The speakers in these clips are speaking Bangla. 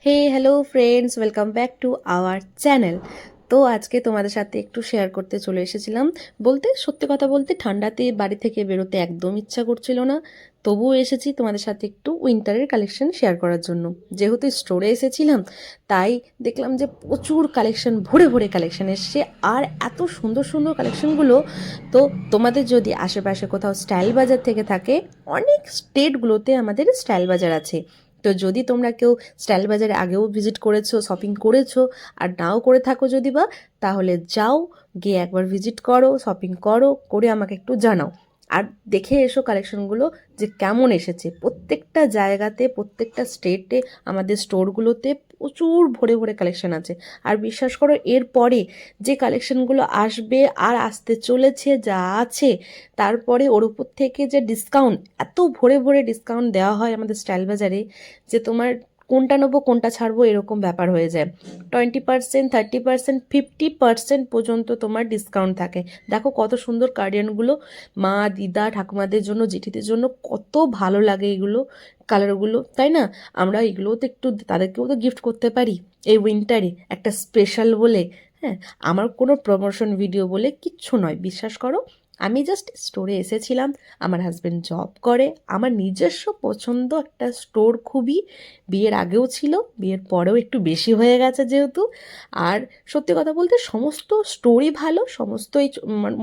Hey hello friends, welcome back to our channel. তো আজকে তোমাদের সাথে একটু শেয়ার করতে চলে এসেছিলাম। সত্যি কথা বলতে ঠান্ডাতে বাড়ি থেকে বেরোতে একদম ইচ্ছা করছিল না, তবুও এসেছি তোমাদের সাথে একটু উইন্টারের কালেকশন শেয়ার করার জন্য। যেহেতু স্টোরে এসেছিলাম, তাই দেখলাম যে প্রচুর কালেকশন, ভরে ভরে কালেকশন এসছে, আর এত সুন্দর সুন্দর কালেকশনগুলো। তো তোমাদের যদি আশেপাশে কোথাও স্টাইল বাজার থেকে থাকে, অনেক স্টেটগুলোতে আমাদের স্টাইল বাজার আছে। তো যদি তোমরা কেউ স্টাইল বাজারে আগেও ভিজিট করেছো, শপিং করেছো, আর নাও করে থাকো যদি বা, তাহলে যাও, গিয়ে একবার ভিজিট করো, শপিং করো, করে আমাকে একটু জানাও। আর দেখে এসো কালেকশনগুলো যে কেমন এসেছে। প্রত্যেকটা জায়গাতে, প্রত্যেকটা স্টেটে আমাদের স্টোরগুলোতে প্রচুর ভরে ভরে কালেকশন আছে। আর বিশ্বাস করো, এরপরে যে কালেকশনগুলো আসবে আর আসতে চলেছে, যা আছে, তারপরে ওর উপর থেকে যে ডিসকাউন্ট, এত ভরে ভরে ডিসকাউন্ট দেওয়া হয় আমাদের স্টাইল বাজারে, যে তোমার কোনটা নেবো কোনটা ছাড়বো এরকম ব্যাপার হয়ে যায়। 20%, 30%, 50% পর্যন্ত তোমার ডিসকাউন্ট থাকে। দেখো কত সুন্দর কার্ডিয়ানগুলো, মা, দিদা, ঠাকুমাদের জন্য, জেঠিদের জন্য কত ভালো লাগে এগুলো, কালারগুলো, তাই না? আমরা এগুলোও তো একটু তাদেরকেও তো গিফট করতে পারি এই উইন্টারে, একটা স্পেশাল বলে। হ্যাঁ, আমার কোনো প্রমোশন ভিডিও বলে কিচ্ছু নয়, বিশ্বাস করো। আমি জাস্ট স্টোরে এসেছিলাম, আমার হাজব্যান্ড জব করে, আমার নিজস্ব পছন্দ একটা স্টোর, খুবই বিয়ের আগেও ছিল, বিয়ের পরেও একটু বেশি হয়ে গেছে যেহেতু। আর সত্যি কথা বলতে সমস্ত স্টোরই ভালো, সমস্ত এই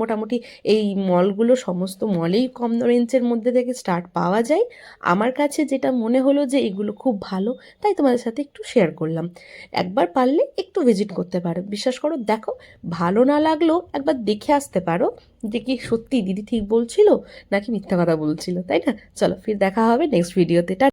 মোটামুটি এই মলগুলো, সমস্ত মলেই কম রেঞ্জের মধ্যে থেকে স্টার্ট পাওয়া যায়। আমার কাছে যেটা মনে হলো যে এগুলো খুব ভালো, তাই তোমাদের সাথে একটু শেয়ার করলাম। একবার পারলে একটু ভিজিট করতে পারো, বিশ্বাস করো। দেখো, ভালো না লাগলেও একবার দেখে আসতে পারো যে কি সত্যি দিদি ঠিক বলছিল নাকি মিথ্যা কথা বলছিল, তাই না? চলো, ফির দেখা হবে নেক্সট ভিডিওতে।